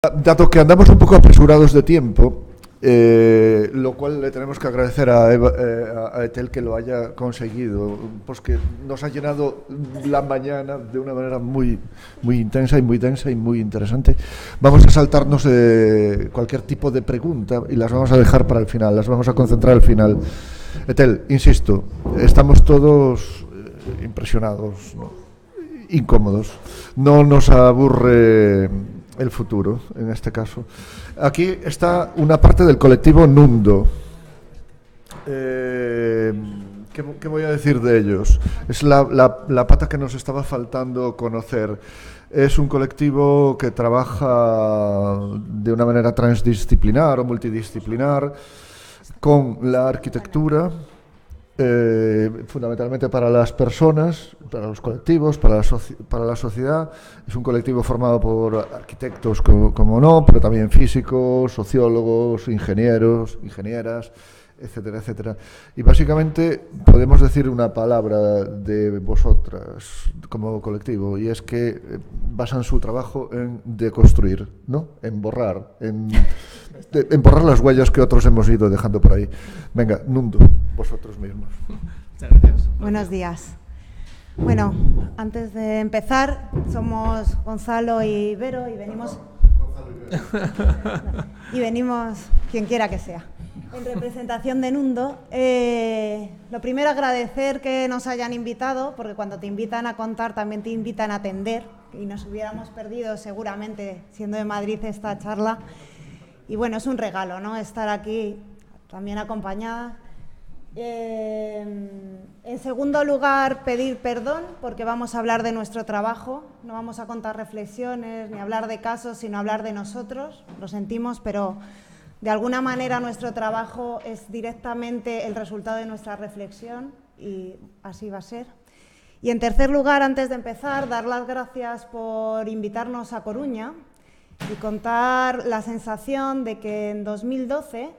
Dado que andamos un poco apresurados de tiempo, lo cual le tenemos que agradecer a Etel que lo haya conseguido, pues que nos ha llenado la mañana de una manera muy intensa y muy densa y muy interesante. Vamos a saltarnos cualquier tipo de pregunta y las vamos a dejar para el final, las vamos a concentrar al final. Etel, insisto, estamos todos impresionados, ¿no? Incómodos. No nos aburre el futuro, en este caso. Aquí está una parte del colectivo Nundo. ¿Qué voy a decir de ellos? Es la pata que nos estaba faltando conocer. Es un colectivo que trabaja de una manera transdisciplinar o multidisciplinar con la arquitectura, fundamentalmente para las personas, para los colectivos, para la sociedad. Es un colectivo formado por arquitectos, como no, pero también físicos, sociólogos, ingenieros, ingenieras, etcétera, etcétera. Y básicamente podemos decir una palabra de vosotras como colectivo, y es que basan su trabajo en deconstruir, ¿no? En borrar, en borrar las huellas que otros hemos ido dejando por ahí. Venga, Nundo, vosotros mismos. Muchas gracias. Buenos días. Bueno, antes de empezar, somos Gonzalo y Vero y venimos quien quiera que sea, en representación de Nundo. Lo primero, agradecer que nos hayan invitado, porque cuando te invitan a contar también te invitan a atender, y nos hubiéramos perdido seguramente, siendo de Madrid, esta charla. Y bueno, es un regalo, ¿no?, estar aquí también acompañada. En segundo lugar, pedir perdón, porque vamos a hablar de nuestro trabajo, no vamos a contar reflexiones ni hablar de casos, sino hablar de nosotros. Lo sentimos, pero de alguna manera nuestro trabajo es directamente el resultado de nuestra reflexión y así va a ser. Y en tercer lugar, antes de empezar, dar las gracias por invitarnos a Coruña y contar la sensación de que en 2012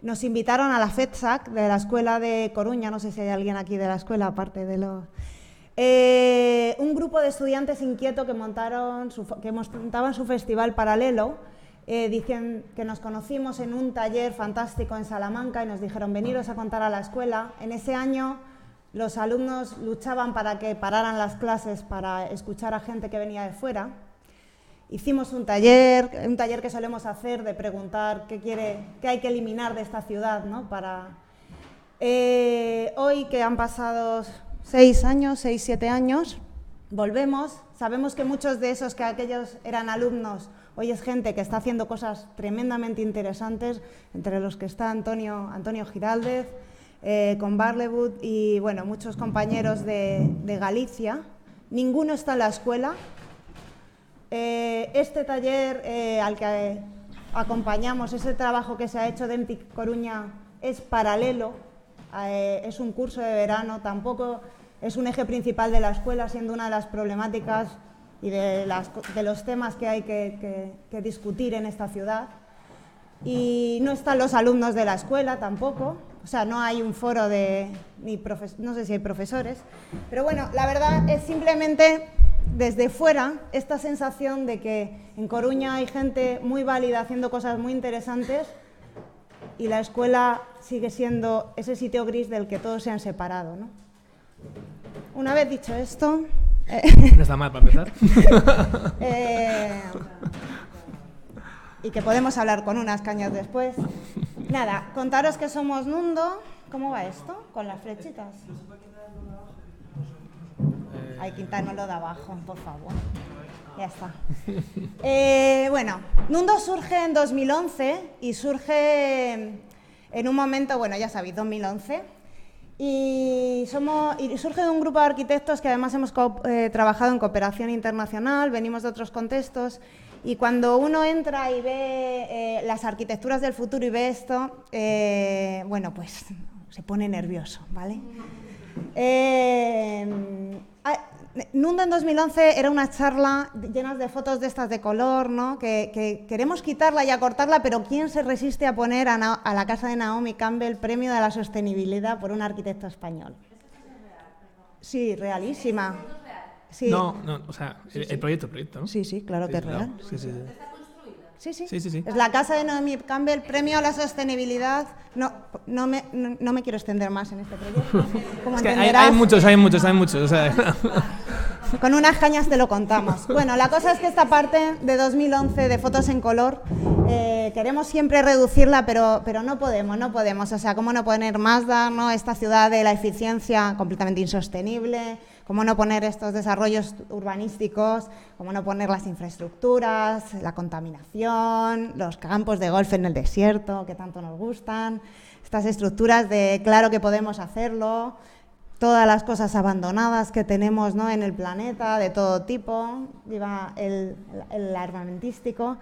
nos invitaron a la FEDSAC de la Escuela de Coruña. No sé si hay alguien aquí de la escuela, aparte de los... un grupo de estudiantes inquietos que montaban su festival paralelo. Dicen que nos conocimos en un taller fantástico en Salamanca y nos dijeron: veniros a contar a la escuela. En ese año los alumnos luchaban para que pararan las clases para escuchar a gente que venía de fuera. Hicimos un taller que solemos hacer, de preguntar qué hay que eliminar de esta ciudad, ¿no? Hoy, que han pasado 7 años, volvemos. Sabemos que muchos de esos que aquellos eran alumnos, hoy es gente que está haciendo cosas tremendamente interesantes, entre los que está Antonio Giraldez, con Barlewood y bueno, muchos compañeros de Galicia. Ninguno está en la escuela. Este taller al que acompañamos, ese trabajo que se ha hecho de EMTIC Coruña, es paralelo, es un curso de verano, tampoco es un eje principal de la escuela, siendo una de las problemáticas y de los temas que hay que discutir en esta ciudad. Y no están los alumnos de la escuela tampoco, o sea, no hay un foro no sé si hay profesores, pero bueno, la verdad es simplemente desde fuera esta sensación de que en Coruña hay gente muy válida haciendo cosas muy interesantes y la escuela sigue siendo ese sitio gris del que todos se han separado, ¿no? Una vez dicho esto... No está mal para empezar. Y que podemos hablar con unas cañas después. Nada, contaros que somos Nundo. ¿Cómo va esto? Con las flechitas. Hay que quitarnos lo de abajo, por favor. Ya está. Bueno, Nundo surge en 2011 y surge en un momento, bueno, ya sabéis, 2011. Y surge de un grupo de arquitectos que además hemos trabajado en cooperación internacional, venimos de otros contextos, y cuando uno entra y ve las arquitecturas del futuro y ve esto, bueno, pues se pone nervioso, ¿vale? Nundo en 2011 era una charla llena de fotos de estas de color, ¿no? Que queremos quitarla y acortarla, pero ¿quién se resiste a poner a la casa de Naomi Campbell premio de la sostenibilidad por un arquitecto español? Sí, realísima. Sí. No, o sea, el proyecto, ¿no? Sí, claro que es real. Sí. Sí. Es la casa de Naomi Campbell, premio a la sostenibilidad. No me quiero extender más en este proyecto. Como es que entenderás, hay muchos. O sea. Con unas cañas te lo contamos. Bueno, la cosa es que esta parte de 2011 de fotos en color queremos siempre reducirla, pero no podemos. O sea, ¿cómo no poner Mazda, ¿no? Esta ciudad de la eficiencia completamente insostenible? ¿Cómo no poner estos desarrollos urbanísticos? ¿Cómo no poner las infraestructuras, la contaminación, los campos de golf en el desierto, que tanto nos gustan? Estas estructuras de claro que podemos hacerlo, todas las cosas abandonadas que tenemos, ¿no?, en el planeta, de todo tipo, viva el armamentístico.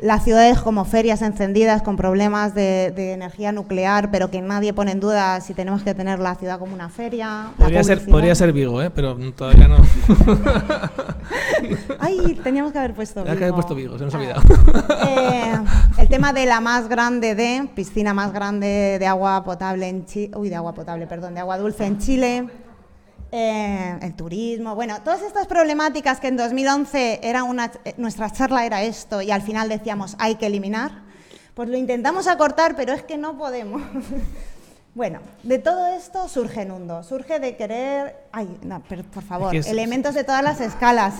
Las ciudades como ferias encendidas con problemas de energía nuclear, pero que nadie pone en duda si tenemos que tener la ciudad como una feria. Podría ser Vigo, pero todavía no. Ay, teníamos que haber puesto Vigo. Tenía que haber puesto Vigo, se nos ha olvidado. El tema de la piscina más grande de agua potable en Chile, de agua dulce en Chile. El turismo, bueno, todas estas problemáticas que en 2011 nuestra charla era esto y al final decíamos hay que eliminar, pues lo intentamos acortar, pero es que no podemos. Bueno, de todo esto surge Nundo, surge de querer, por favor, elementos de todas las escalas,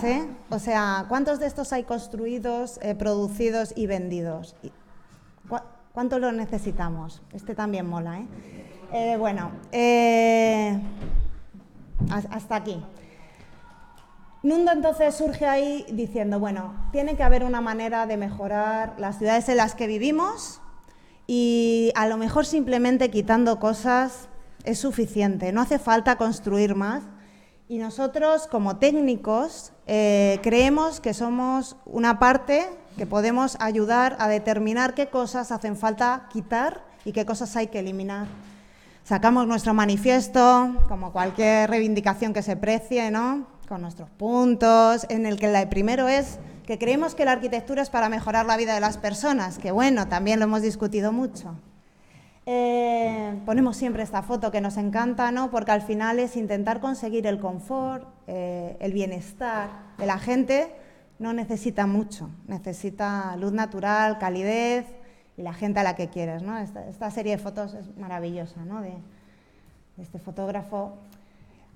o sea, ¿cuántos de estos hay construidos, producidos y vendidos? ¿Cuántos los necesitamos? Este también mola, hasta aquí. Nundo entonces surge ahí diciendo, bueno, tiene que haber una manera de mejorar las ciudades en las que vivimos y a lo mejor simplemente quitando cosas es suficiente, no hace falta construir más. Y nosotros como técnicos creemos que somos una parte que podemos ayudar a determinar qué cosas hacen falta quitar y qué cosas hay que eliminar. Sacamos nuestro manifiesto, como cualquier reivindicación que se precie, ¿no?, con nuestros puntos, en el que el primero es que creemos que la arquitectura es para mejorar la vida de las personas, que bueno, también lo hemos discutido mucho. Ponemos siempre esta foto que nos encanta, ¿no?, porque al final es intentar conseguir el confort, el bienestar de la gente. No necesita mucho, necesita luz natural, calidez, y la gente a la que quieres, ¿no? Esta serie de fotos es maravillosa, ¿no?, de este fotógrafo.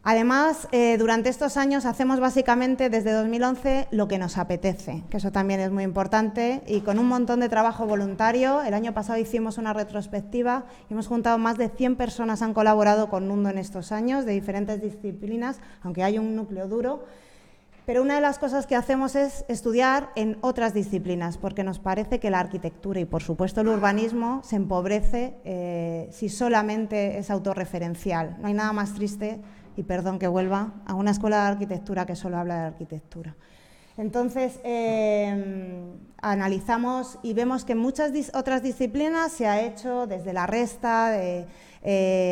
Además, durante estos años hacemos básicamente desde 2011 lo que nos apetece, que eso también es muy importante, y con un montón de trabajo voluntario. El año pasado hicimos una retrospectiva y hemos juntado más de 100 personas han colaborado con Nundo en estos años, de diferentes disciplinas, aunque hay un núcleo duro. Pero una de las cosas que hacemos es estudiar en otras disciplinas, porque nos parece que la arquitectura y, por supuesto, el urbanismo se empobrece si solamente es autorreferencial. No hay nada más triste, y perdón que vuelva, a una escuela de arquitectura que solo habla de arquitectura. Entonces, analizamos y vemos que en muchas otras disciplinas se ha hecho desde la resta,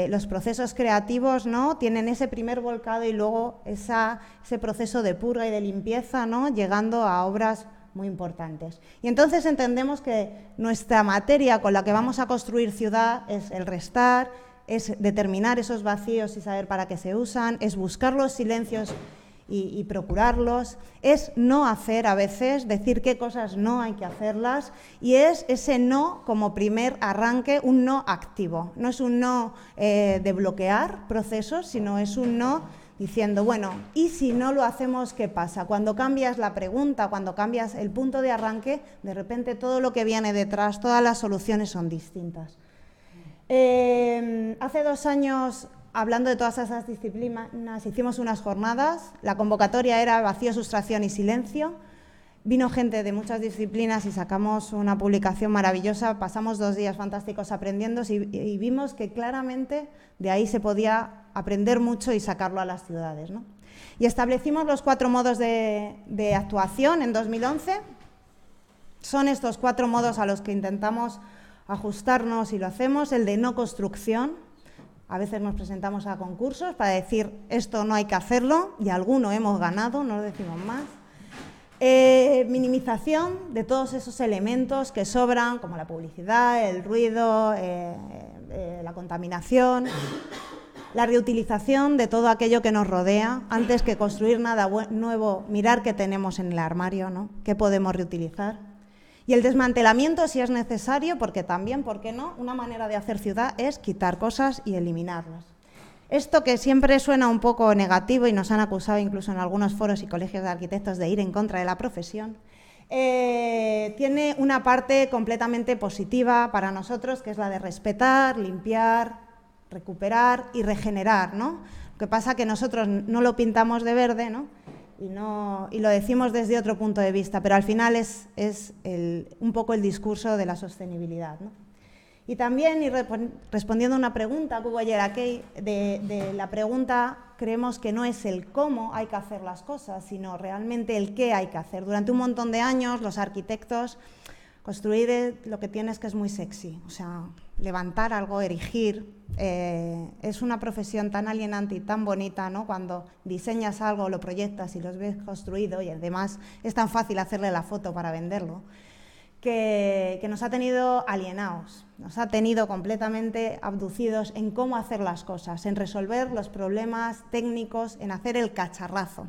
los procesos creativos, ¿no?, tienen ese primer volcado y luego ese proceso de purga y de limpieza, ¿no?, llegando a obras muy importantes. Y entonces entendemos que nuestra materia con la que vamos a construir ciudad es el restar, es determinar esos vacíos y saber para qué se usan, es buscar los silencios y procurarlos, es no hacer a veces, decir qué cosas no hay que hacerlas, y es ese no como primer arranque, un no activo. No es un no de bloquear procesos, sino es un no diciendo, bueno, ¿y si no lo hacemos, qué pasa? Cuando cambias la pregunta, cuando cambias el punto de arranque, de repente todo lo que viene detrás, todas las soluciones son distintas. Hace 2 años, hablando de todas esas disciplinas, hicimos unas jornadas. La convocatoria era vacío, sustracción y silencio. Vino gente de muchas disciplinas y sacamos una publicación maravillosa. Pasamos 2 días fantásticos aprendiendo y vimos que claramente de ahí se podía aprender mucho y sacarlo a las ciudades, ¿no? Y establecimos los 4 modos de actuación en 2011. Son estos 4 modos a los que intentamos ajustarnos y lo hacemos. El de no construcción. A veces nos presentamos a concursos para decir esto no hay que hacerlo y alguno hemos ganado, no lo decimos más. Minimización de todos esos elementos que sobran, como la publicidad, el ruido, la contaminación. La reutilización de todo aquello que nos rodea, antes que construir nada nuevo, mirar qué tenemos en el armario, ¿no? ¿Qué podemos reutilizar? Y el desmantelamiento, si es necesario, porque también, ¿por qué no? Una manera de hacer ciudad es quitar cosas y eliminarlas. Esto que siempre suena un poco negativo y nos han acusado incluso en algunos foros y colegios de arquitectos de ir en contra de la profesión, tiene una parte completamente positiva para nosotros, que es la de respetar, limpiar, recuperar y regenerar, ¿no? Lo que pasa es que nosotros no lo pintamos de verde, ¿no? Y lo decimos desde otro punto de vista, pero al final es un poco el discurso de la sostenibilidad, ¿no? Y también, respondiendo a una pregunta que hubo ayer aquí, de la pregunta, creemos que no es el cómo hay que hacer las cosas, sino realmente el qué hay que hacer. Durante un montón de años, los arquitectos, construir lo que tienes que es muy sexy, o sea, levantar algo, erigir, es una profesión tan alienante y tan bonita, ¿no? Cuando diseñas algo, lo proyectas y lo ves construido, y además es tan fácil hacerle la foto para venderlo, que nos ha tenido alienados, nos ha tenido completamente abducidos en cómo hacer las cosas, en resolver los problemas técnicos, en hacer el cacharrazo.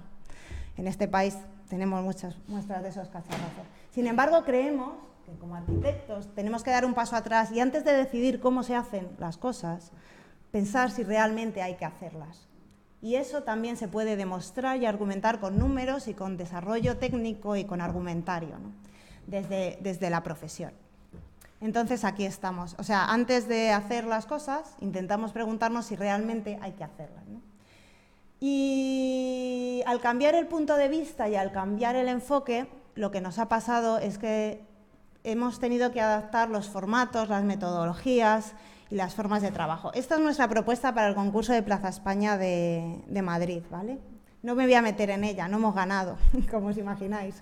En este país tenemos muchas muestras de esos cacharrazos. Sin embargo, creemos que como arquitectos tenemos que dar un paso atrás y antes de decidir cómo se hacen las cosas, pensar si realmente hay que hacerlas. Y eso también se puede demostrar y argumentar con números y con desarrollo técnico y con argumentario, ¿no? Desde la profesión. Entonces aquí estamos. O sea, antes de hacer las cosas, intentamos preguntarnos si realmente hay que hacerlas, ¿no? Y al cambiar el punto de vista y al cambiar el enfoque, lo que nos ha pasado es que hemos tenido que adaptar los formatos, las metodologías y las formas de trabajo. Esta es nuestra propuesta para el concurso de Plaza España de Madrid, ¿vale? No me voy a meter en ella, no hemos ganado, como os imagináis.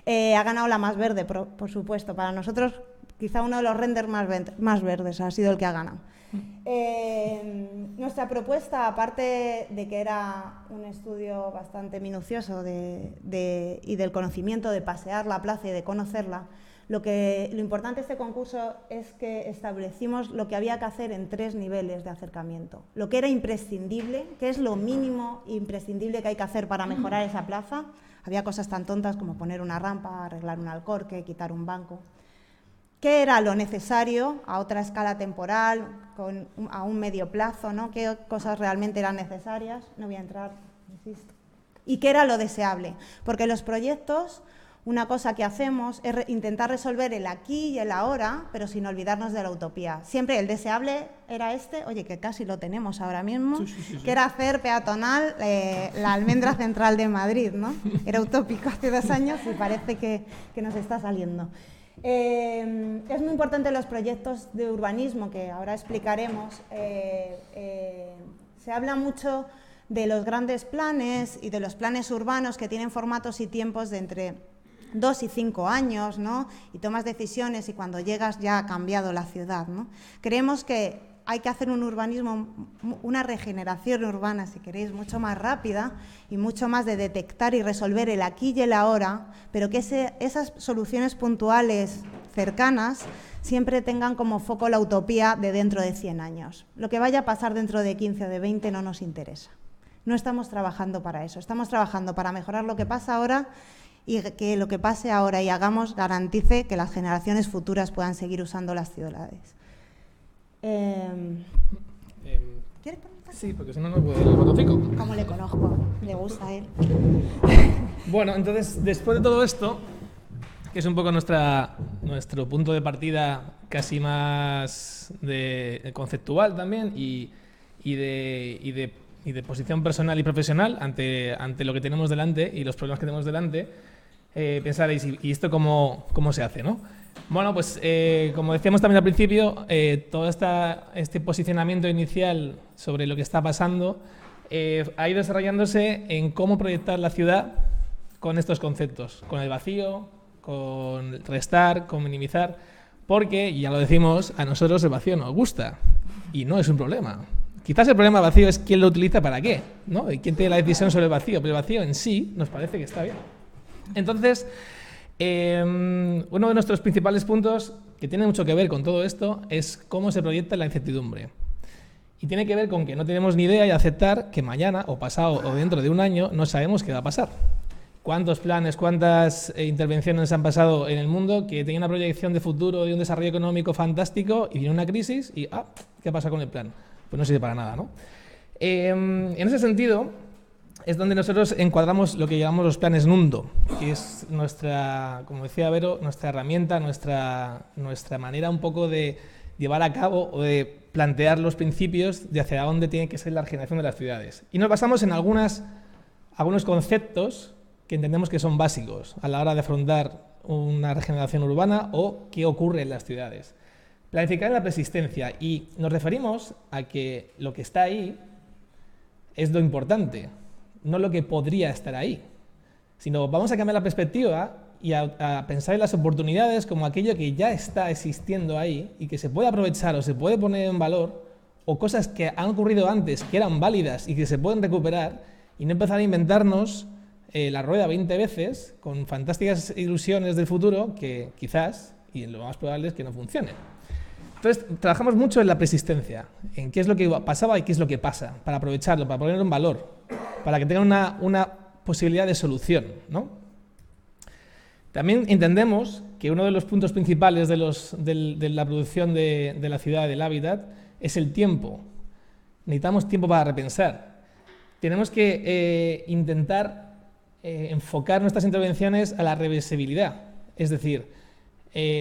Ha ganado la más verde, por supuesto. Para nosotros, quizá uno de los renders más verdes ha sido el que ha ganado. Nuestra propuesta, aparte de que era un estudio bastante minucioso y del conocimiento, de pasear la plaza y de conocerla, lo importante de este concurso es que establecimos lo que había que hacer en 3 niveles de acercamiento. Lo que era imprescindible, que es lo mínimo imprescindible que hay que hacer para mejorar esa plaza. Había cosas tan tontas como poner una rampa, arreglar un alcorque, quitar un banco. ¿Qué era lo necesario a otra escala temporal, a un medio plazo, ¿no? ¿Qué cosas realmente eran necesarias? No voy a entrar, insisto. ¿Y qué era lo deseable? Porque los proyectos, una cosa que hacemos es intentar resolver el aquí y el ahora, pero sin olvidarnos de la utopía. Siempre el deseable era oye, que casi lo tenemos ahora mismo, sí. Que era hacer peatonal la almendra central de Madrid, ¿no? Era utópico hace 2 años y parece que nos está saliendo. Es muy importante los proyectos de urbanismo, que ahora explicaremos. Se habla mucho de los grandes planes y de los planes urbanos que tienen formatos y tiempos de entre 2 y 5 años, ¿no? Y tomas decisiones y cuando llegas ya ha cambiado la ciudad, ¿no? Creemos que hay que hacer un urbanismo, una regeneración urbana, si queréis, mucho más rápida y mucho más de detectar y resolver el aquí y el ahora, pero que esas soluciones puntuales cercanas siempre tengan como foco la utopía de dentro de 100 años. Lo que vaya a pasar dentro de 15 o de 20 no nos interesa. No estamos trabajando para eso, estamos trabajando para mejorar lo que pasa ahora y que lo que pase ahora y hagamos garantice que las generaciones futuras puedan seguir usando las ciudades. ¿Quieres preguntar? Sí, porque si no, no puedo ir al botoncico. Como le conozco, le gusta a él. Bueno, entonces, después de todo esto, que es un poco nuestro punto de partida casi más conceptual también y de posición personal y profesional ante lo que tenemos delante y los problemas que tenemos delante, pensaréis, ¿y esto cómo se hace, no? Bueno, pues como decíamos también al principio, todo este posicionamiento inicial sobre lo que está pasando ha ido desarrollándose en cómo proyectar la ciudad con estos conceptos, con el vacío, con restar, con minimizar, porque, y ya lo decimos, a nosotros el vacío nos gusta y no es un problema. Quizás el problema del vacío es quién lo utiliza para qué, ¿no? Y quién tiene la decisión sobre el vacío, pero el vacío en sí nos parece que está bien. Entonces, uno de nuestros principales puntos que tiene mucho que ver con todo esto es cómo se proyecta la incertidumbre. Y tiene que ver con que no tenemos ni idea y aceptar que mañana o pasado o dentro de un año no sabemos qué va a pasar. ¿Cuántos planes, cuántas intervenciones han pasado en el mundo que tenían una proyección de futuro, de un desarrollo económico fantástico y viene una crisis y ¿qué pasa con el plan? Pues no sirve para nada, ¿no? En ese sentido es donde nosotros encuadramos lo que llamamos los planes Nundo, que es nuestra, como decía Vero, nuestra herramienta, nuestra manera un poco de llevar a cabo o de plantear los principios de hacia dónde tiene que ser la regeneración de las ciudades. Y nos basamos en algunos conceptos que entendemos que son básicos a la hora de afrontar una regeneración urbana o qué ocurre en las ciudades. Planificar en la persistencia, y nos referimos a que lo que está ahí es lo importante, no lo que podría estar ahí, sino vamos a cambiar la perspectiva y a pensar en las oportunidades como aquello que ya está existiendo ahí y que se puede aprovechar o se puede poner en valor, o cosas que han ocurrido antes que eran válidas y que se pueden recuperar, y no empezar a inventarnos la rueda 20 veces con fantásticas ilusiones del futuro que quizás, y lo más probable es que no funcione. Entonces, trabajamos mucho en la persistencia, en qué es lo que pasaba y qué es lo que pasa, para aprovecharlo, para ponerlo en valor, para que tenga una posibilidad de solución, ¿no? También entendemos que uno de los puntos principales de la producción de la ciudad, del hábitat, es el tiempo. Necesitamos tiempo para repensar. Tenemos que intentar enfocar nuestras intervenciones a la reversibilidad, es decir,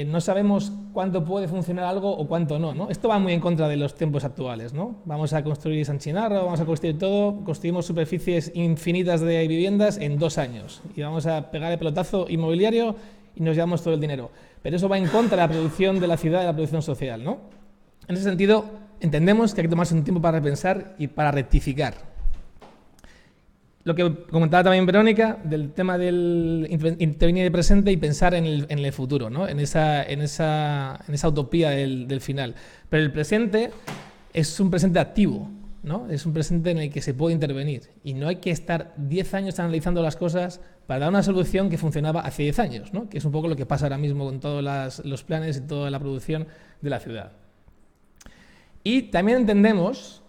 no sabemos cuánto puede funcionar algo o cuánto no, ¿no? Esto va muy en contra de los tiempos actuales, ¿no? Vamos a construir San Chinarro, vamos a construir todo, construimos superficies infinitas de viviendas en 2 años y vamos a pegar el pelotazo inmobiliario y nos llevamos todo el dinero. Pero eso va en contra de la producción de la ciudad y de la producción social, ¿no? En ese sentido, entendemos que hay que tomarse un tiempo para repensar y para rectificar. Lo que comentaba también Verónica, del tema del intervenir de presente y pensar en el futuro, ¿no? en esa utopía del final. Pero el presente es un presente activo, ¿no? Es un presente en el que se puede intervenir. Y no hay que estar 10 años analizando las cosas para dar una solución que funcionaba hace 10 años, ¿no? Que es un poco lo que pasa ahora mismo con todos los planes y toda la producción de la ciudad. Y también entendemos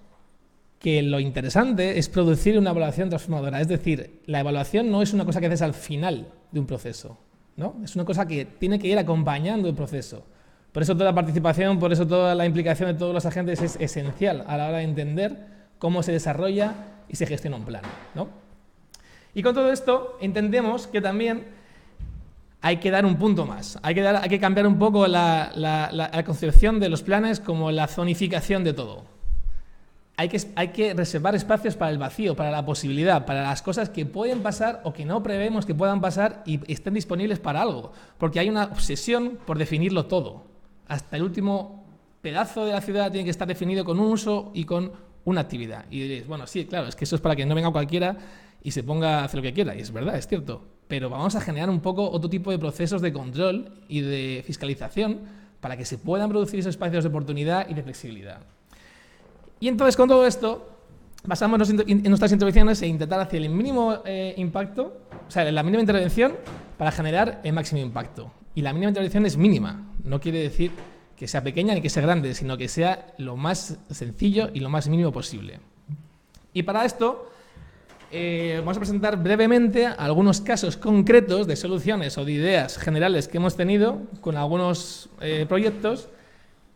que lo interesante es producir una evaluación transformadora. Es decir, la evaluación no es una cosa que haces al final de un proceso, ¿no? Es una cosa que tiene que ir acompañando el proceso. Por eso toda la participación, por eso toda la implicación de todos los agentes es esencial a la hora de entender cómo se desarrolla y se gestiona un plan, ¿no? Y con todo esto entendemos que también hay que dar un punto más. Hay que cambiar un poco la concepción de los planes como la zonificación de todo. Hay que reservar espacios para el vacío, para la posibilidad, para las cosas que pueden pasar o que no prevemos que puedan pasar y estén disponibles para algo. Porque hay una obsesión por definirlo todo. Hasta el último pedazo de la ciudad tiene que estar definido con un uso y con una actividad. Y diréis, bueno, sí, claro, es que eso es para que no venga cualquiera y se ponga a hacer lo que quiera. Y es verdad, es cierto. Pero vamos a generar un poco otro tipo de procesos de control y de fiscalización para que se puedan producir esos espacios de oportunidad y de flexibilidad. Y entonces, con todo esto, basamos en nuestras intervenciones en intentar hacer el mínimo impacto, o sea, la mínima intervención para generar el máximo impacto. Y la mínima intervención es mínima. No quiere decir que sea pequeña ni que sea grande, sino que sea lo más sencillo y lo más mínimo posible. Y para esto, vamos a presentar brevemente algunos casos concretos de soluciones o de ideas generales que hemos tenido con algunos proyectos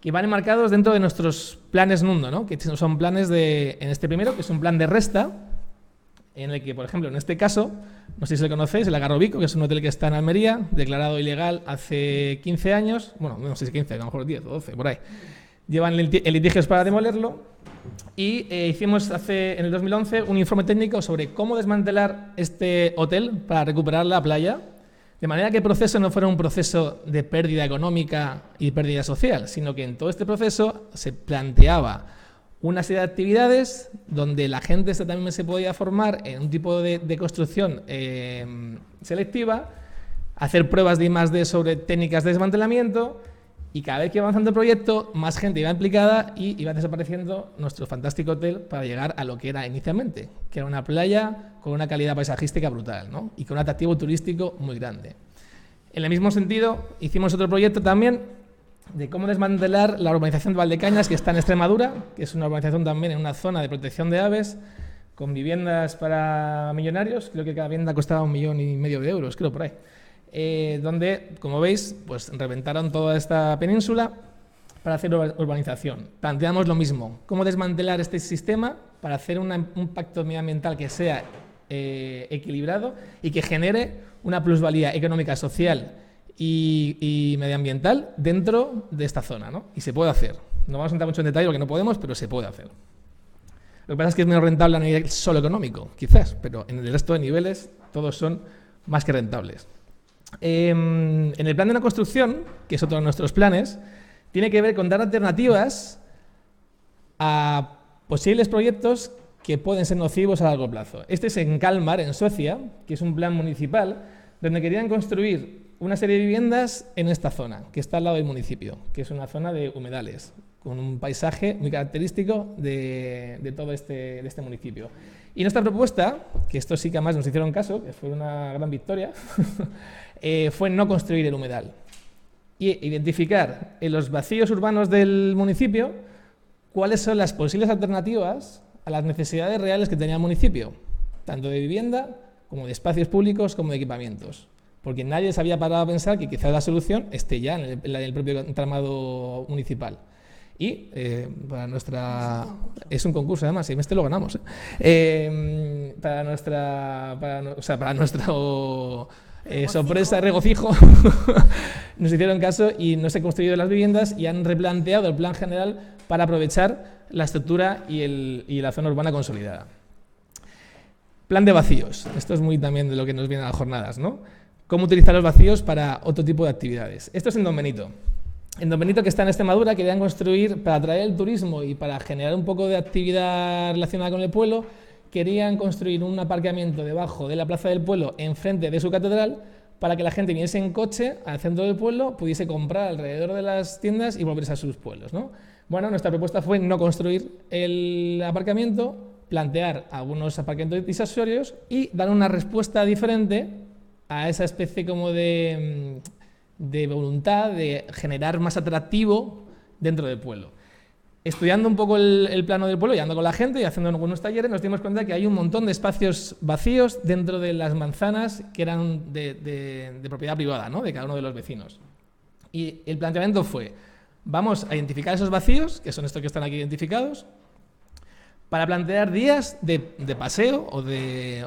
que van enmarcados dentro de nuestros planes Nundo, ¿no? Que son planes en este primero, que es un plan de resta, en el que, por ejemplo, en este caso, no sé si lo conocéis, el Algarrobico, que es un hotel que está en Almería, declarado ilegal hace 15 años, bueno, no sé si 15, a lo mejor 10 o 12, por ahí. Llevan litigios para demolerlo y hicimos en el 2011 un informe técnico sobre cómo desmantelar este hotel para recuperar la playa, de manera que el proceso no fuera un proceso de pérdida económica y pérdida social, sino que en todo este proceso se planteaba una serie de actividades donde la gente también se podía formar en un tipo de construcción selectiva, hacer pruebas de I+D sobre técnicas de desmantelamiento, y cada vez que iba avanzando el proyecto, más gente iba implicada y iba desapareciendo nuestro fantástico hotel para llegar a lo que era inicialmente, que era una playa con una calidad paisajística brutal, ¿no? Y con un atractivo turístico muy grande. En el mismo sentido, hicimos otro proyecto también de cómo desmantelar la urbanización de Valdecañas, que está en Extremadura, que es una urbanización también en una zona de protección de aves, con viviendas para millonarios, creo que cada vivienda costaba 1,5 millones de euros, creo por ahí, donde, como veis, pues reventaron toda esta península para hacer urbanización. Planteamos lo mismo, cómo desmantelar este sistema para hacer un pacto medioambiental que sea equilibrado y que genere una plusvalía económica, social y medioambiental dentro de esta zona, ¿no? Y se puede hacer. No vamos a entrar mucho en detalle porque no podemos, pero se puede hacer. Lo que pasa es que es menos rentable a nivel solo económico, quizás, pero en el resto de niveles todos son más que rentables. En el plan de una construcción, que es otro de nuestros planes, tiene que ver con dar alternativas a posibles proyectos que pueden ser nocivos a largo plazo. Este es en Kalmar, en Suecia, que es un plan municipal donde querían construir una serie de viviendas en esta zona, que está al lado del municipio, que es una zona de humedales, con un paisaje muy característico de todo este municipio. Y nuestra propuesta, que esto sí que además nos hicieron caso, que fue una gran victoria, fue no construir el humedal y identificar en los vacíos urbanos del municipio cuáles son las posibles alternativas a las necesidades reales que tenía el municipio, tanto de vivienda como de espacios públicos como de equipamientos. Porque nadie se había parado a pensar que quizás la solución esté ya en el propio entramado municipal. Y para nuestra... Es un concurso, además, y este lo ganamos. Para nuestro sorpresa y regocijo, nos hicieron caso y no se han construido las viviendas y han replanteado el plan general para aprovechar la estructura y la zona urbana consolidada. Plan de vacíos. Esto es muy también de lo que nos viene a las jornadas, ¿no? Cómo utilizar los vacíos para otro tipo de actividades. Esto es en Don Benito. En Don Benito, que está en Extremadura, querían construir, para atraer el turismo y para generar un poco de actividad relacionada con el pueblo, querían construir un aparcamiento debajo de la plaza del pueblo, enfrente de su catedral, para que la gente viniese en coche al centro del pueblo, pudiese comprar alrededor de las tiendas y volverse a sus pueblos, ¿no? Bueno, nuestra propuesta fue no construir el aparcamiento, plantear algunos aparcamientos disuasorios y dar una respuesta diferente a esa especie como de voluntad de generar más atractivo dentro del pueblo. Estudiando un poco el plano del pueblo y andando con la gente y haciendo algunos talleres, nos dimos cuenta que hay un montón de espacios vacíos dentro de las manzanas que eran de propiedad privada, ¿no? De cada uno de los vecinos. Y el planteamiento fue, vamos a identificar esos vacíos, que son estos que están aquí identificados, para plantear días de paseo o de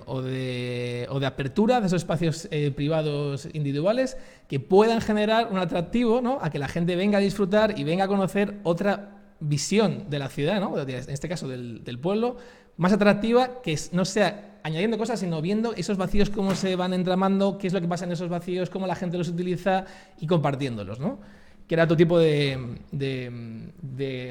apertura de esos espacios privados individuales que puedan generar un atractivo, ¿no? A que la gente venga a disfrutar y venga a conocer otra visión de la ciudad, ¿no? En este caso del pueblo, más atractiva, que no sea añadiendo cosas, sino viendo esos vacíos, cómo se van entramando, qué es lo que pasa en esos vacíos, cómo la gente los utiliza y compartiéndolos, ¿no? Que era otro tipo de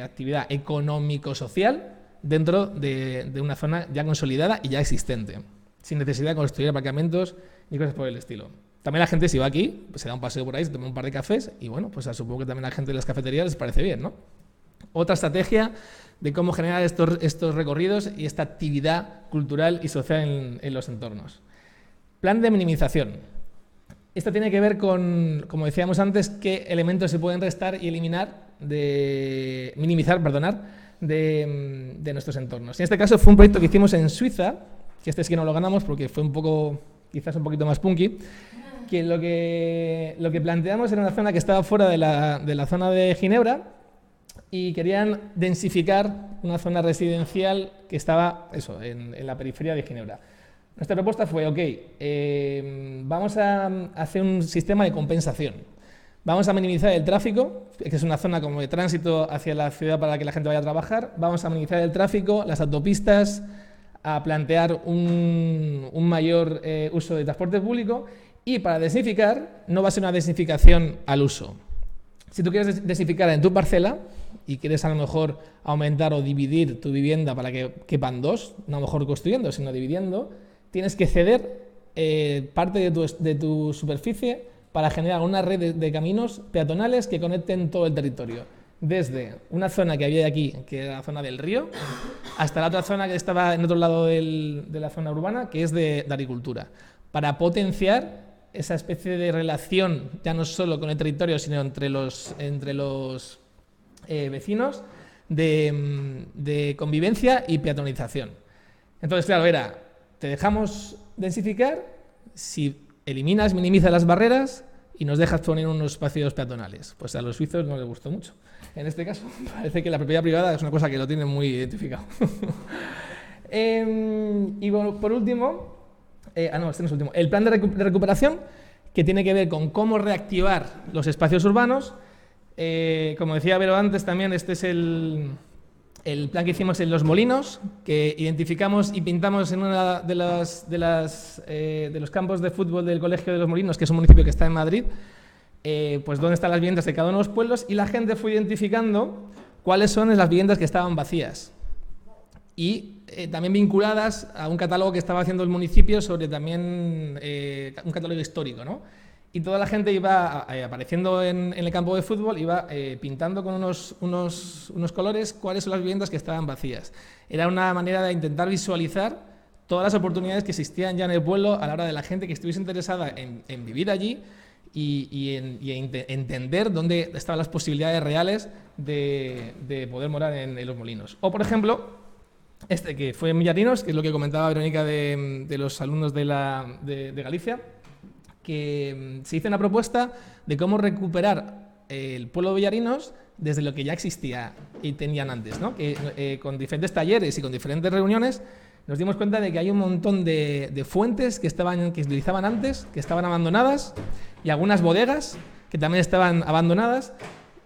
actividad económico-social dentro de una zona ya consolidada y ya existente, sin necesidad de construir aparcamientos ni cosas por el estilo. También la gente, si va aquí, pues se da un paseo por ahí, se toma un par de cafés y bueno, pues supongo que también a la gente de las cafeterías les parece bien, ¿no? Otra estrategia de cómo generar estos recorridos y esta actividad cultural y social en los entornos. Plan de minimización. Esto tiene que ver con, como decíamos antes, qué elementos se pueden restar y minimizar de nuestros entornos. En este caso fue un proyecto que hicimos en Suiza, que sí que no lo ganamos porque fue quizás un poquito más punky, que lo que planteamos era una zona que estaba fuera de la zona de Ginebra y querían densificar una zona residencial que estaba en la periferia de Ginebra. Nuestra propuesta fue, vamos a hacer un sistema de compensación. Vamos a minimizar el tráfico, que es una zona como de tránsito hacia la ciudad para que la gente vaya a trabajar. Vamos a minimizar el tráfico, las autopistas, a plantear un mayor uso de transporte público y para densificar no va a ser una densificación al uso. Si tú quieres densificar en tu parcela y quieres a lo mejor aumentar o dividir tu vivienda para que quepan dos, no a lo mejor construyendo, sino dividiendo, tienes que ceder parte de tu superficie para generar una red de caminos peatonales que conecten todo el territorio. Desde una zona que había aquí, que era la zona del río, hasta la otra zona que estaba en otro lado de la zona urbana, que es de agricultura, para potenciar esa especie de relación, ya no solo con el territorio, sino entre los vecinos, de convivencia y peatonalización. Entonces, claro, te dejamos densificar si minimizas las barreras y nos dejas poner unos espacios peatonales. Pues a los suizos no les gustó mucho. En este caso, parece que la propiedad privada es una cosa que lo tienen muy identificado. Y bueno, por último, este no es el último, el plan de recuperación, que tiene que ver con cómo reactivar los espacios urbanos. Como decía Vero antes, también este es el plan que hicimos en Los Molinos, que identificamos y pintamos en uno de los campos de fútbol del Colegio de Los Molinos, que es un municipio que está en Madrid, pues dónde están las viviendas de cada uno de los pueblos, y la gente fue identificando cuáles son las viviendas que estaban vacías. Y también vinculadas a un catálogo que estaba haciendo el municipio sobre también un catálogo histórico, ¿no? Y toda la gente iba apareciendo en el campo de fútbol, iba pintando con unos colores cuáles son las viviendas que estaban vacías. Era una manera de intentar visualizar todas las oportunidades que existían ya en el pueblo a la hora de la gente que estuviese interesada en vivir allí y entender dónde estaban las posibilidades reales de poder morar en Los Molinos. O, por ejemplo, que fue en Millarinos, que es lo que comentaba Verónica de los alumnos de Galicia, que se hizo una propuesta de cómo recuperar el pueblo de Villarinos desde lo que ya existía y tenían antes, ¿no? Que con diferentes talleres y con diferentes reuniones nos dimos cuenta de que hay un montón de fuentes que se utilizaban antes, que estaban abandonadas, y algunas bodegas que también estaban abandonadas,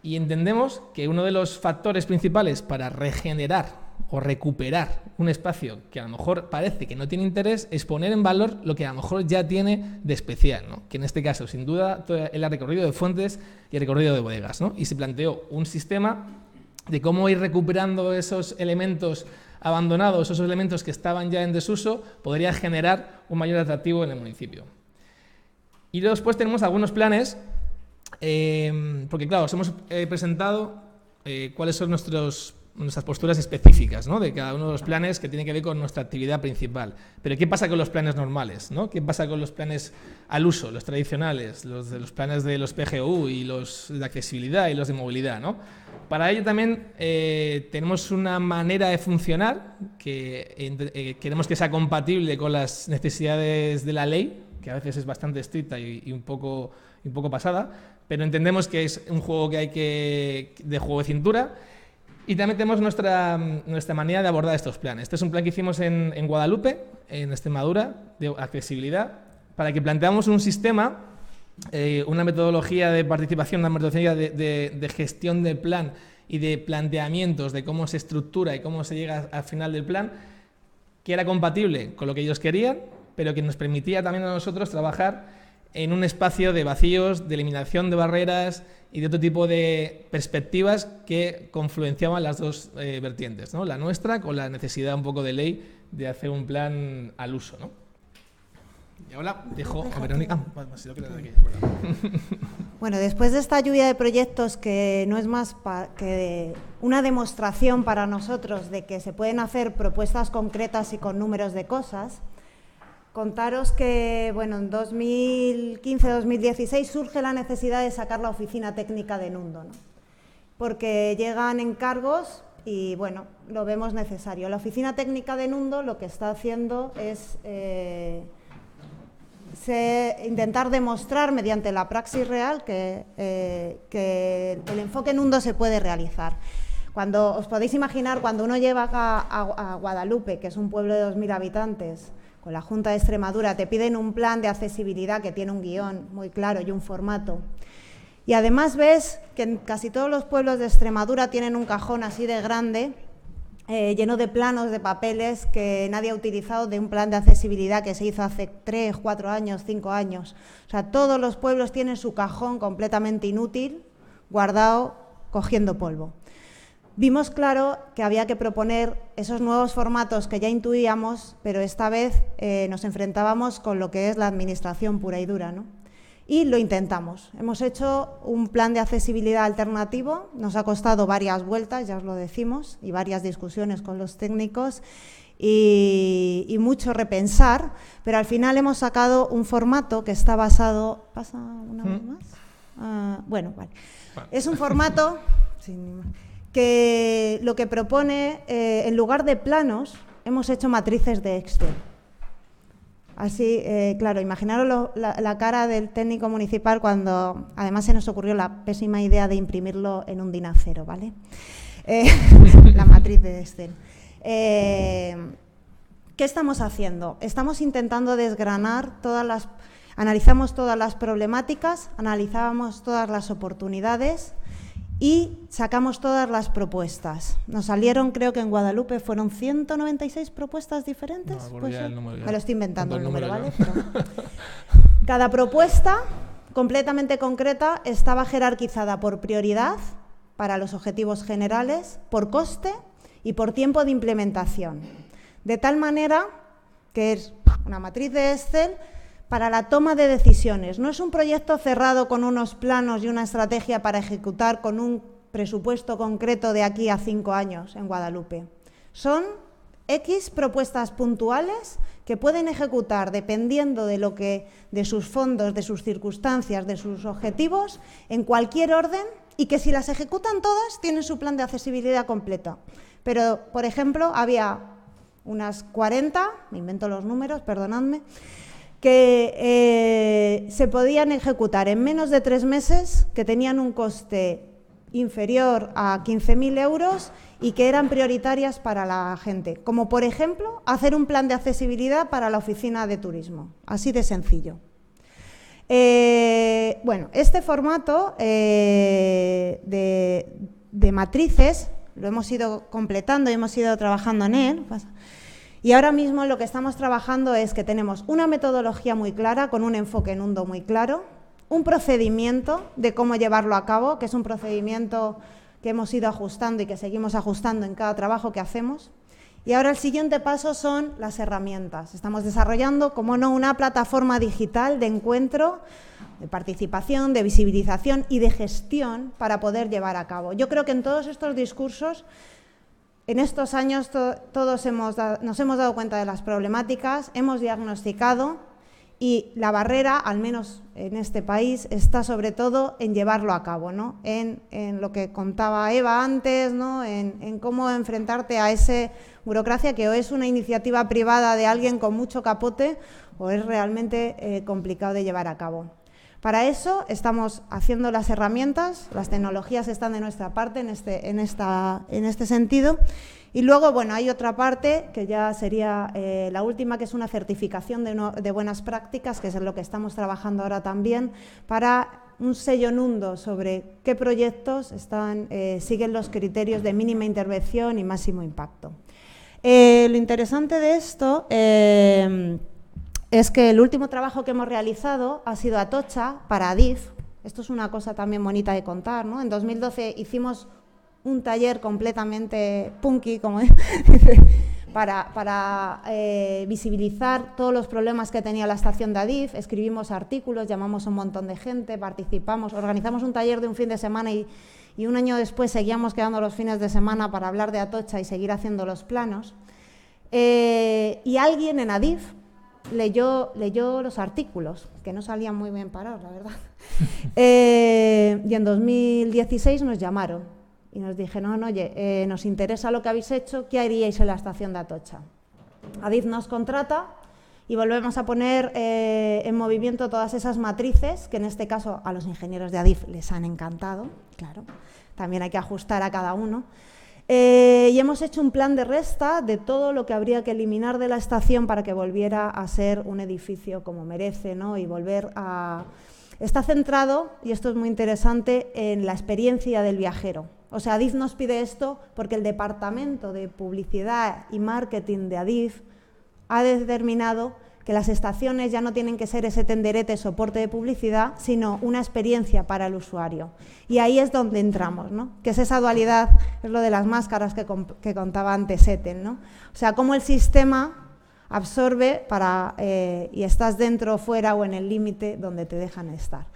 y entendemos que uno de los factores principales para regenerar o recuperar un espacio que a lo mejor parece que no tiene interés es poner en valor lo que a lo mejor ya tiene de especial, ¿no? Que en este caso, sin duda, el recorrido de fuentes y el recorrido de bodegas, ¿no? Y se planteó un sistema de cómo ir recuperando esos elementos abandonados, esos elementos que estaban ya en desuso, podría generar un mayor atractivo en el municipio. Y después tenemos algunos planes, porque claro, os hemos presentado cuáles son nuestras posturas específicas, ¿no? De cada uno de los planes que tiene que ver con nuestra actividad principal. Pero ¿qué pasa con los planes normales, ¿no? ¿Qué pasa con los planes al uso, los tradicionales, los planes de los PGU y los de accesibilidad y los de movilidad, ¿no? Para ello también tenemos una manera de funcionar que queremos que sea compatible con las necesidades de la ley, que a veces es bastante estricta y un poco pasada, pero entendemos que es un juego de juego de cintura. Y también tenemos nuestra manera de abordar estos planes. Este es un plan que hicimos en Guadalupe, en Extremadura, de accesibilidad, para que planteamos un sistema, una metodología de participación, una metodología de gestión del plan y de planteamientos de cómo se estructura y cómo se llega al final del plan, que era compatible con lo que ellos querían, pero que nos permitía también a nosotros trabajar en un espacio de vacíos, de eliminación de barreras y de otro tipo de perspectivas que confluenciaban las dos vertientes, ¿no? La nuestra con la necesidad un poco de ley de hacer un plan al uso, ¿no? Y ahora dejo a Verónica. Si lo quieres de aquí, es verdad. Bueno, después de esta lluvia de proyectos que no es más que una demostración para nosotros de que se pueden hacer propuestas concretas y con números de cosas, contaros que, bueno, en 2015-2016 surge la necesidad de sacar la oficina técnica de Nundo, ¿no? Porque llegan encargos y, bueno, lo vemos necesario. La oficina técnica de Nundo lo que está haciendo es intentar demostrar mediante la praxis real que el enfoque Nundo se puede realizar. Cuando os podéis imaginar, cuando uno lleva a Guadalupe, que es un pueblo de 2.000 habitantes, con la Junta de Extremadura, te piden un plan de accesibilidad que tiene un guión muy claro y un formato. Y además ves que en casi todos los pueblos de Extremadura tienen un cajón así de grande, lleno de planos, de papeles que nadie ha utilizado, de un plan de accesibilidad que se hizo hace 3, 4 años, 5 años. O sea, todos los pueblos tienen su cajón completamente inútil, guardado, cogiendo polvo. Vimos claro que había que proponer esos nuevos formatos que ya intuíamos, pero esta vez nos enfrentábamos con lo que es la administración pura y dura, ¿no? y lo intentamos. Hemos hecho un plan de accesibilidad alternativo, nos ha costado varias vueltas, ya os lo decimos, y varias discusiones con los técnicos y mucho repensar, pero al final hemos sacado un formato que está basado... ¿Pasa una vez más? Bueno, vale. Es un formato que lo que propone, en lugar de planos, hemos hecho matrices de Excel. Así, claro, imaginaros la cara del técnico municipal cuando además se nos ocurrió la pésima idea de imprimirlo en un DIN A0, ¿vale? La matriz de Excel. ¿Qué estamos haciendo? Estamos intentando desgranar analizamos todas las problemáticas, analizamos todas las oportunidades y sacamos todas las propuestas. Nos salieron, creo que en Guadalupe fueron 196 propuestas diferentes. No, pues el número ya. Me lo estoy inventando el número, ¿vale? Pero... Cada propuesta completamente concreta estaba jerarquizada por prioridad para los objetivos generales, por coste y por tiempo de implementación. De tal manera que es una matriz de Excel para la toma de decisiones. No es un proyecto cerrado con unos planos y una estrategia para ejecutar con un presupuesto concreto de aquí a 5 años en Guadalupe. Son X propuestas puntuales que pueden ejecutar dependiendo de sus fondos, de sus circunstancias, de sus objetivos, en cualquier orden, y que si las ejecutan todas tienen su plan de accesibilidad completo. Pero, por ejemplo, había unas 40, me invento los números, perdonadme, que se podían ejecutar en menos de 3 meses, que tenían un coste inferior a 15.000 euros y que eran prioritarias para la gente, como por ejemplo hacer un plan de accesibilidad para la oficina de turismo, así de sencillo. Bueno, este formato de matrices lo hemos ido completando y hemos ido trabajando en él. Y ahora mismo lo que estamos trabajando es que tenemos una metodología muy clara, con un enfoque en Undo muy claro, un procedimiento de cómo llevarlo a cabo, que es un procedimiento que hemos ido ajustando y que seguimos ajustando en cada trabajo que hacemos. Y ahora el siguiente paso son las herramientas. Estamos desarrollando, como no, una plataforma digital de encuentro, de participación, de visibilización y de gestión para poder llevar a cabo. Yo creo que en todos estos discursos, en estos años todos nos hemos dado cuenta de las problemáticas, hemos diagnosticado y la barrera, al menos en este país, está sobre todo en llevarlo a cabo, ¿no? En lo que contaba Eva antes, ¿no? En cómo enfrentarte a esa burocracia que o es una iniciativa privada de alguien con mucho capote o es realmente complicado de llevar a cabo. Para eso estamos haciendo las herramientas, las tecnologías están de nuestra parte en este sentido. Y luego, bueno, hay otra parte que ya sería la última, que es una certificación de buenas prácticas, que es en lo que estamos trabajando ahora también, para un sello Nundo sobre qué proyectos siguen los criterios de mínima intervención y máximo impacto. Lo interesante de esto es que el último trabajo que hemos realizado ha sido Atocha para ADIF. Esto es una cosa también bonita de contar, ¿no? En 2012 hicimos un taller completamente punky, como dice, para visibilizar todos los problemas que tenía la estación de ADIF. Escribimos artículos, llamamos a un montón de gente, participamos, organizamos un taller de un fin de semana y un año después seguíamos quedando los fines de semana para hablar de Atocha y seguir haciendo los planos. Y alguien en ADIF leyó los artículos, que no salían muy bien parados, la verdad. Y en 2016 nos llamaron y nos dijeron, oye, nos interesa lo que habéis hecho, ¿qué haríais en la estación de Atocha? ADIF nos contrata y volvemos a poner en movimiento todas esas matrices, que en este caso a los ingenieros de ADIF les han encantado, claro, también hay que ajustar a cada uno. Y hemos hecho un plan de resta de todo lo que habría que eliminar de la estación para que volviera a ser un edificio como merece, ¿no? Y volver a... Está centrado, y esto es muy interesante, en la experiencia del viajero. O sea, ADIF nos pide esto porque el departamento de publicidad y marketing de ADIF ha determinado que las estaciones ya no tienen que ser ese tenderete soporte de publicidad, sino una experiencia para el usuario. Y ahí es donde entramos, ¿no? Que es esa dualidad, es lo de las máscaras que contaba antes Ethel, ¿no? O sea, cómo el sistema absorbe y estás dentro, fuera o en el límite donde te dejan estar.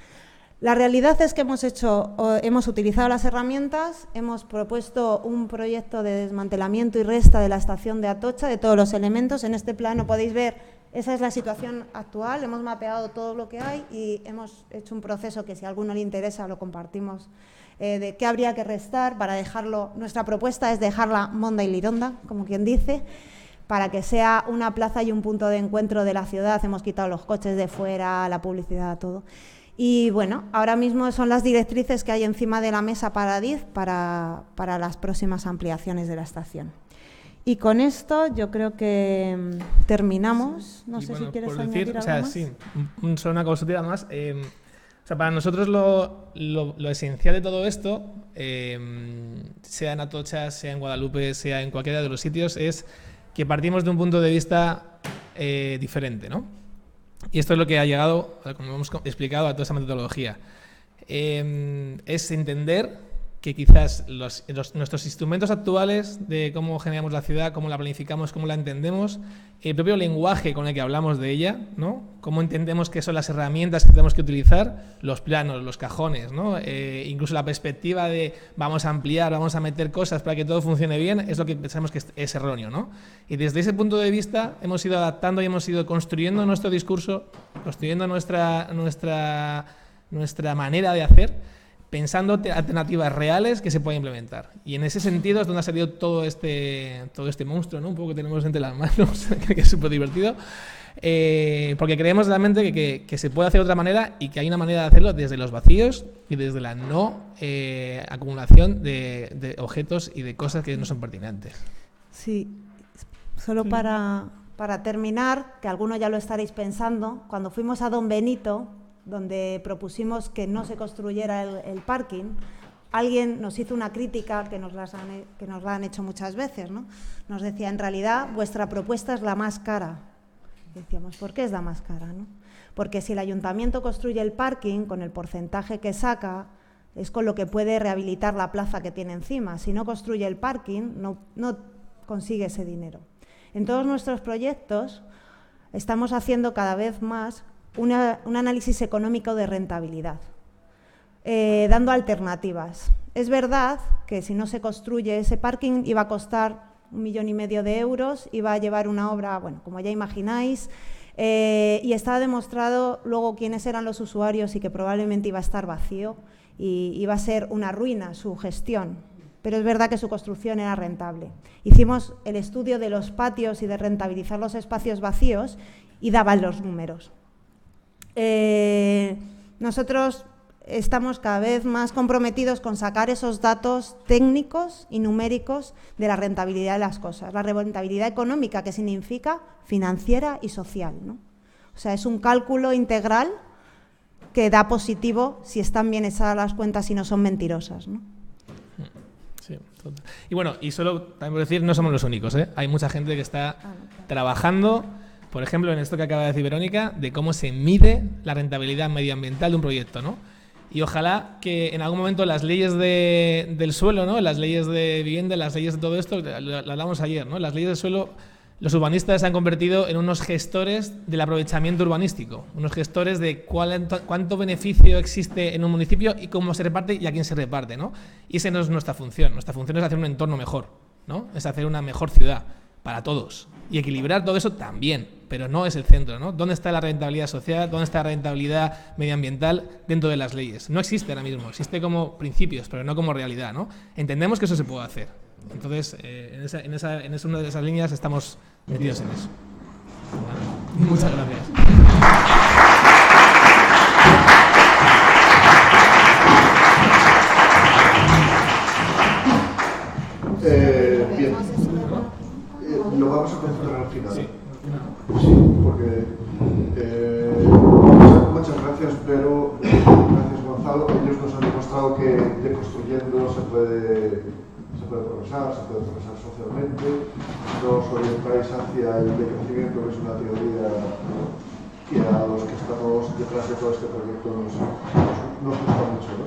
La realidad es que hemos utilizado las herramientas, hemos propuesto un proyecto de desmantelamiento y resta de la estación de Atocha, de todos los elementos. En este plano podéis ver, esa es la situación actual, hemos mapeado todo lo que hay y hemos hecho un proceso que si a alguno le interesa lo compartimos, de qué habría que restar para dejarlo. Nuestra propuesta es dejarla monda y lironda, como quien dice, para que sea una plaza y un punto de encuentro de la ciudad. Hemos quitado los coches de fuera, la publicidad, todo. Y bueno, ahora mismo son las directrices que hay encima de la mesa para DIF para las próximas ampliaciones de la estación. Y con esto yo creo que terminamos. No sé si quieres añadir algo más. Sí, solo una consulta más. Para nosotros lo esencial de todo esto, sea en Atocha, sea en Guadalupe, sea en cualquiera de los sitios, es que partimos de un punto de vista diferente, ¿no? Y esto es lo que ha llegado, como hemos explicado, a toda esa metodología. Es entender que quizás nuestros instrumentos actuales de cómo generamos la ciudad, cómo la planificamos, cómo la entendemos, el propio lenguaje con el que hablamos de ella, ¿no? Cómo entendemos que son las herramientas que tenemos que utilizar, los planos, los cajones, ¿no? Incluso la perspectiva de vamos a ampliar, vamos a meter cosas para que todo funcione bien, es lo que pensamos que es erróneo, ¿no? Y desde ese punto de vista hemos ido adaptando y hemos ido construyendo nuestro discurso, construyendo nuestra manera de hacer, pensando alternativas reales que se pueden implementar. Y en ese sentido es donde ha salido todo este monstruo, ¿no? Un poco que tenemos entre las manos, que es súper divertido, porque creemos realmente que se puede hacer de otra manera y que hay una manera de hacerlo desde los vacíos y desde la no acumulación de objetos y de cosas que no son pertinentes. Sí, solo para terminar, que algunos ya lo estaréis pensando, cuando fuimos a Don Benito, donde propusimos que no se construyera el parking, alguien nos hizo una crítica que nos la han hecho muchas veces, ¿no? Nos decía, en realidad, vuestra propuesta es la más cara. Decíamos, ¿por qué es la más cara, no? Porque si el ayuntamiento construye el parking, con el porcentaje que saca, es con lo que puede rehabilitar la plaza que tiene encima. Si no construye el parking, no consigue ese dinero. En todos nuestros proyectos estamos haciendo cada vez más un análisis económico de rentabilidad, dando alternativas. Es verdad que si no se construye ese parking iba a costar 1,5 millones de euros, iba a llevar una obra, bueno, como ya imagináis, y estaba demostrado luego quiénes eran los usuarios y que probablemente iba a estar vacío y iba a ser una ruina su gestión. Pero es verdad que su construcción era rentable. Hicimos el estudio de los patios y de rentabilizar los espacios vacíos y daban los números. Nosotros estamos cada vez más comprometidos con sacar esos datos técnicos y numéricos de la rentabilidad de las cosas. La rentabilidad económica, que significa financiera y social, ¿no? O sea, es un cálculo integral que da positivo si están bien echadas las cuentas y no son mentirosas, ¿no? Sí, total. Y bueno, y solo también por decir, no somos los únicos, ¿eh? Hay mucha gente que está trabajando, por ejemplo, en esto que acaba de decir Verónica, de cómo se mide la rentabilidad medioambiental de un proyecto, ¿no? Y ojalá que en algún momento las leyes del suelo, ¿no? Las leyes de vivienda, las leyes de todo esto, lo hablamos ayer, ¿no? Las leyes del suelo, los urbanistas se han convertido en unos gestores del aprovechamiento urbanístico, unos gestores de cuánto beneficio existe en un municipio y cómo se reparte y a quién se reparte, ¿no? Y esa no es nuestra función. Nuestra función es hacer un entorno mejor, ¿no? Es hacer una mejor ciudad para todos. Y equilibrar todo eso también, pero no es el centro, ¿no? ¿Dónde está la rentabilidad social? ¿Dónde está la rentabilidad medioambiental dentro de las leyes? No existe ahora mismo, existe como principios, pero no como realidad, ¿no? Entendemos que eso se puede hacer. Entonces, en una de esas líneas estamos metidos en eso. Muchas gracias. Bien. Lo vamos a concentrar al final. Sí, porque muchas gracias, pero gracias Gonzalo. Ellos nos han demostrado que deconstruyendo se puede progresar, socialmente. Nos orientáis hacia el decrecimiento, que es una teoría que a los que estamos detrás de todo este proyecto nos gusta mucho, ¿no?